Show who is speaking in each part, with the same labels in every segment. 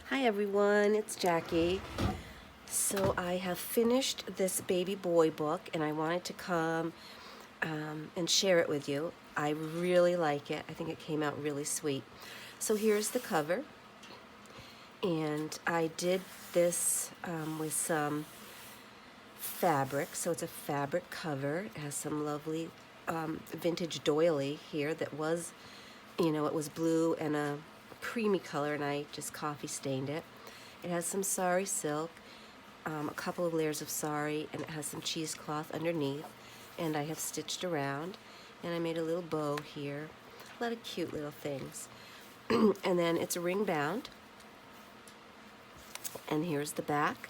Speaker 1: Hi everyone, it's Jackie. So I have finished this baby boy book and I wanted to come and share it with you. I really like it. I think it came out really sweet. So here's the cover, and I did this with some fabric. So it's a fabric cover. It has some lovely vintage doily here that was, it was blue and a creamy color, and I just coffee stained it. It has some sari silk, a couple of layers of sari, and it has some cheesecloth underneath, and I have stitched around, and I made a little bow here, a lot of cute little things. And then it's ring bound, and here's the back,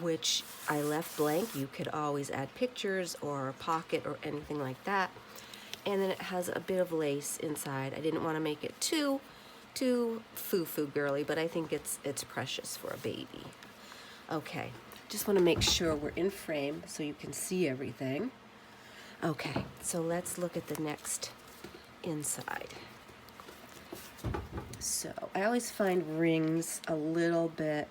Speaker 1: which I left blank. You could always add pictures or a pocket or anything like that. And then it has a bit of lace inside. I didn't want to make it too foo-foo girly, but I think it's precious for a baby. Okay, just want to make sure we're in frame so you can see everything. Okay, so let's look at the next inside. So I always find rings a little bit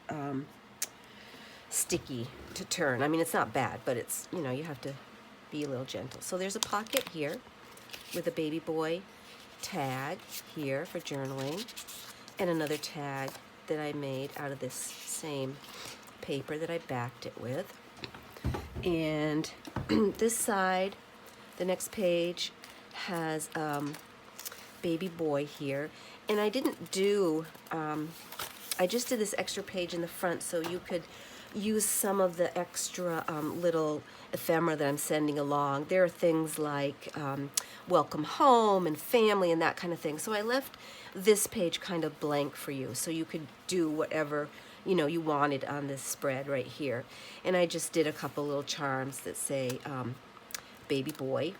Speaker 1: sticky to turn. I mean, it's not bad, but it's, you have to be a little gentle. So there's a pocket here with a baby boy tag here for journaling, and another tag that I made out of this same paper that I backed it with. And this side, the next page, has baby boy here. And I didn't do, I just did this extra page in the front so you could use some of the extra little ephemera that I'm sending along. There are things like welcome home and family and that kind of thing. So I left this page kind of blank for you so you could do whatever you wanted on this spread right here. And I just did a couple little charms that say baby boy.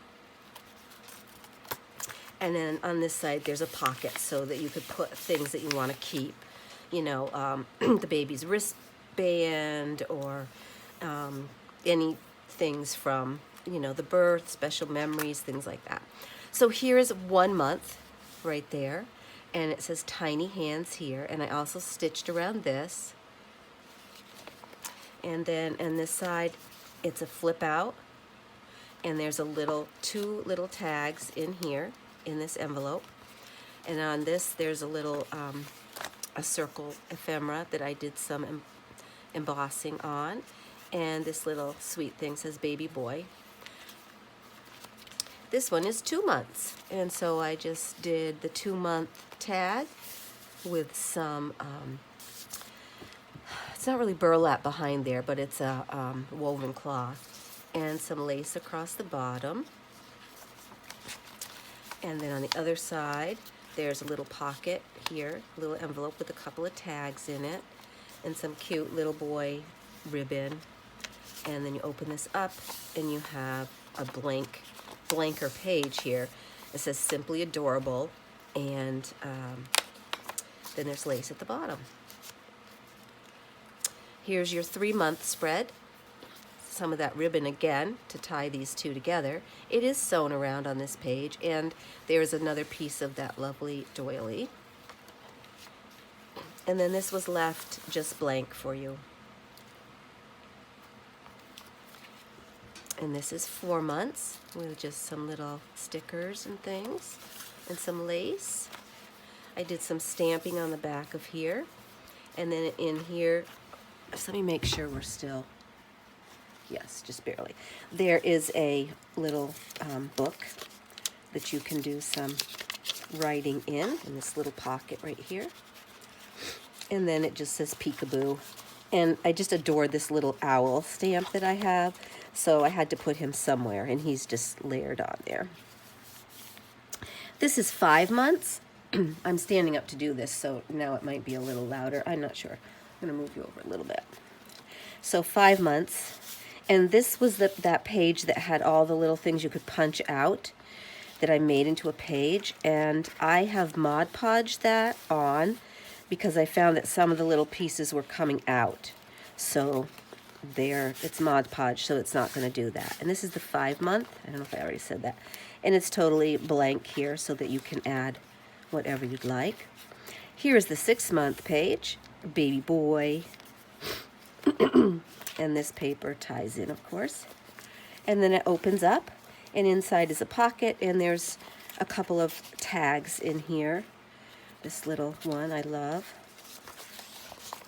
Speaker 1: And then on this side there's a pocket so that you could put things that you want to keep, the baby's wristband or any things from the birth, special memories, things like that. So here's 1 month right there, and it says tiny hands here, and I also stitched around this. And then on this side it's a flip out, and there's two little tags in here in this envelope. And on this there's a little a circle ephemera that I did some embossing on, and this little sweet thing says baby boy. This one is 2 months, and so I just did the 2-month tag with some it's not really burlap behind there, but it's a woven cloth, and some lace across the bottom. And then on the other side there's a little pocket here, a little envelope with a couple of tags in it, and some cute little boy ribbon. And then you open this up and you have a blanker page here. It says simply adorable, and then there's lace at the bottom. Here's your 3-month spread. Some of that ribbon again to tie these two together. It is sewn around on this page, and there's another piece of that lovely doily. And then this was left just blank for you. And this is 4 months with just some little stickers and things and some lace. I did some stamping on the back of here. And then in here, so let me make sure we're still, yes, just barely. There is a little book that you can do some writing in this little pocket right here. And then it just says peekaboo. And I just adored this little owl stamp that I have, so I had to put him somewhere, and he's just layered on there. This is 5 months. I'm standing up to do this, so now it might be a little louder. I'm not sure. I'm going to move you over a little bit. So 5 months. And this was that page that had all the little things you could punch out that I made into a page. And I have Mod Podged that on because I found that some of the little pieces were coming out. So it's Mod Podge, so it's not going to do that. And this is the 5 month. I don't know if I already said that. And it's totally blank here so that you can add whatever you'd like. Here's the 6-month page, baby boy. And this paper ties in, of course. And then it opens up, and inside is a pocket, and there's a couple of tags in here. This little one I love.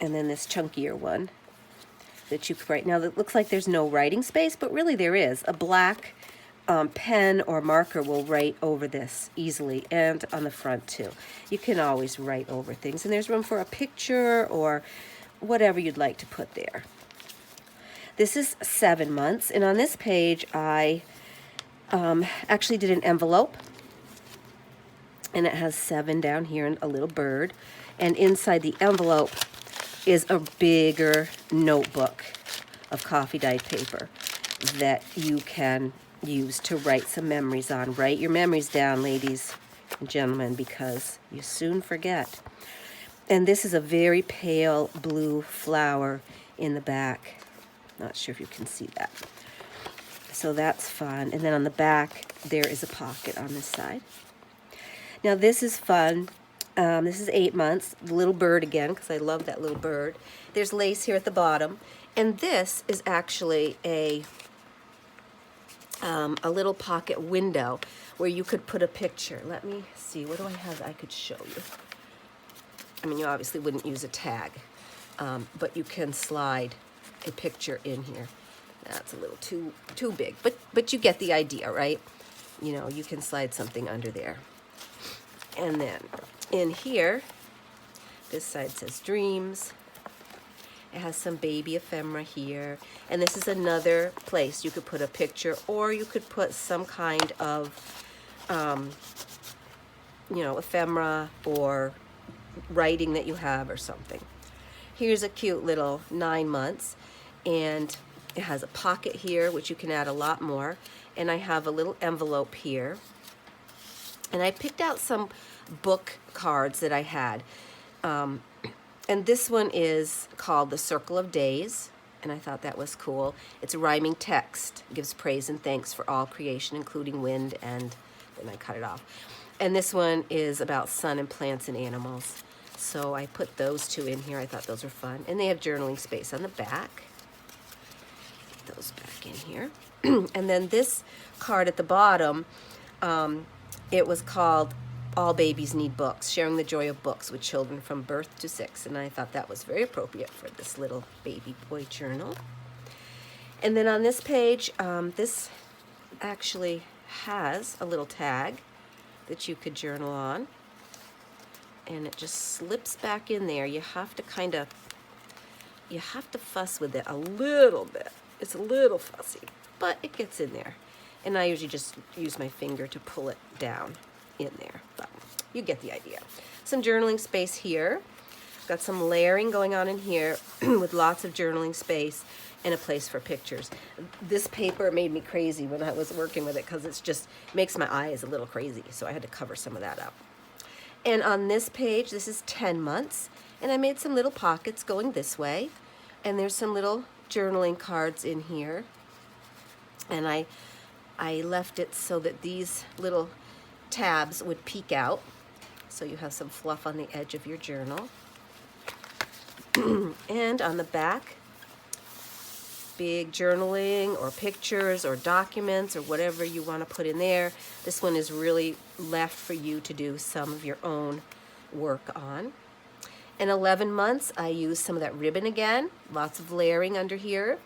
Speaker 1: And then this chunkier one that you could write. Now, it looks like there's no writing space, but really there is. A black pen or marker will write over this easily, and on the front too. You can always write over things, and there's room for a picture or whatever you'd like to put there. This is 7 months, and on this page I actually did an envelope, and it has 7 down here and a little bird, and inside the envelope is a bigger notebook of coffee dyed paper that you can use to write some memories on. Write your memories down, ladies and gentlemen, because you soon forget. And this is a very pale blue flower in the back. Not sure if you can see that. So that's fun. And then on the back, there is a pocket on this side. Now this is fun. This is 8 months. The little bird again, because I love that little bird. There's lace here at the bottom. And this is actually a little pocket window where you could put a picture. Let me see, what do I have I could show you? I mean, you obviously wouldn't use a tag, but you can slide a picture in here. That's a little too big, but you get the idea, right? You know, you can slide something under there. And then in here, this side says dreams. It has some baby ephemera here. And this is another place you could put a picture, or you could put some kind of, you know, ephemera or writing that you have or something. Here's a cute little 9 months, and it has a pocket here, which you can add a lot more. And I have a little envelope here. And I picked out some book cards that I had. And this one is called The Circle of Days, and I thought that was cool. It's a rhyming text. It gives praise and thanks for all creation, including wind, and then I cut it off. And this one is about sun and plants and animals. So I put those 2 in here. I thought those were fun. And they have journaling space on the back. Put those back in here. And then this card at the bottom, it was called All Babies Need Books, Sharing the Joy of Books with Children from Birth to 6. And I thought that was very appropriate for this little baby boy journal. And then on this page, this actually has a little tag that you could journal on. And it just slips back in there. You have to fuss with it a little bit. It's a little fussy, but it gets in there. And I usually just use my finger to pull it down in there, but you get the idea. Some journaling space here. Got some layering going on in here with lots of journaling space and a place for pictures. This paper made me crazy when I was working with it because it's just makes my eyes a little crazy, so I had to cover some of that up. And on this page, this is 10 months, and I made some little pockets going this way, and there's some little journaling cards in here, and I left it so that these little tabs would peek out, so you have some fluff on the edge of your journal. And on the back, big journaling or pictures or documents or whatever you want to put in there. This one is really left for you to do some of your own work on. In 11 months, I used some of that ribbon again, lots of layering under here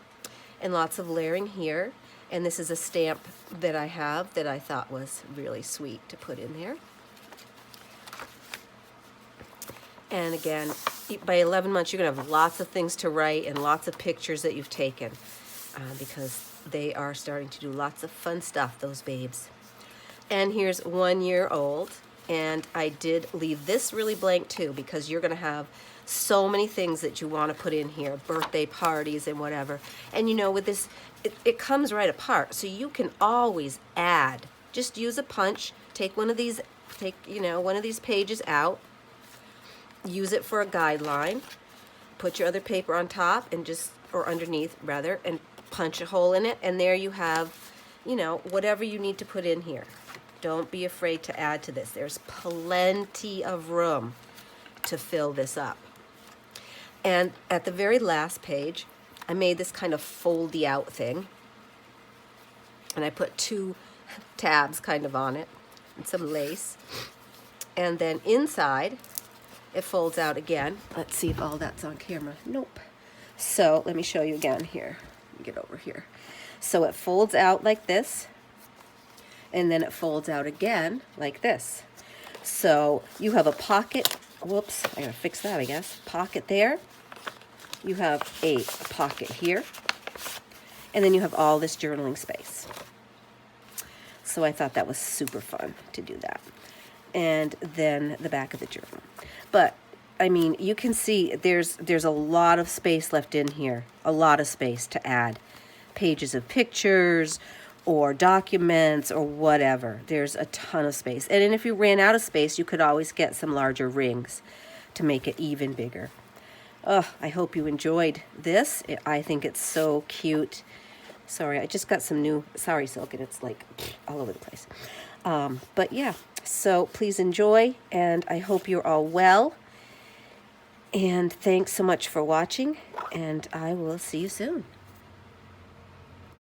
Speaker 1: and lots of layering here. And this is a stamp that I have that I thought was really sweet to put in there. And again, by 11 months, you're going to have lots of things to write and lots of pictures that you've taken because they are starting to do lots of fun stuff, those babes. And here's 1 year old. And I did leave this really blank too because you're going to have so many things that you want to put in here, birthday parties and whatever. And you know, with this, it comes right apart, so you can always add. Just use a punch, take one of these pages out, use it for a guideline, put your other paper on top and or underneath rather, and punch a hole in it, and there you have, you know, whatever you need to put in here. Don't be afraid to add to this. There's plenty of room to fill this up. And at the very last page, I made this kind of foldy out thing. And I put 2 tabs kind of on it and some lace. And then inside, it folds out again. Let's see if all that's on camera. Nope. So let me show you again here. Let me get over here. So it folds out like this, and then it folds out again like this. So you have a pocket. Whoops, I gotta fix that, I guess. Pocket there. You have a pocket here. And then you have all this journaling space. So I thought that was super fun to do that. And then the back of the journal. But I mean, you can see there's a lot of space left in here, a lot of space to add pages of pictures or documents or whatever. There's a ton of space. And then if you ran out of space, you could always get some larger rings to make it even bigger. Oh, I hope you enjoyed this. I think it's so cute. Sorry, I just got some new Sari silk and it's like all over the place. But yeah, so please enjoy, and I hope you're all well. And thanks so much for watching, and I will see you soon.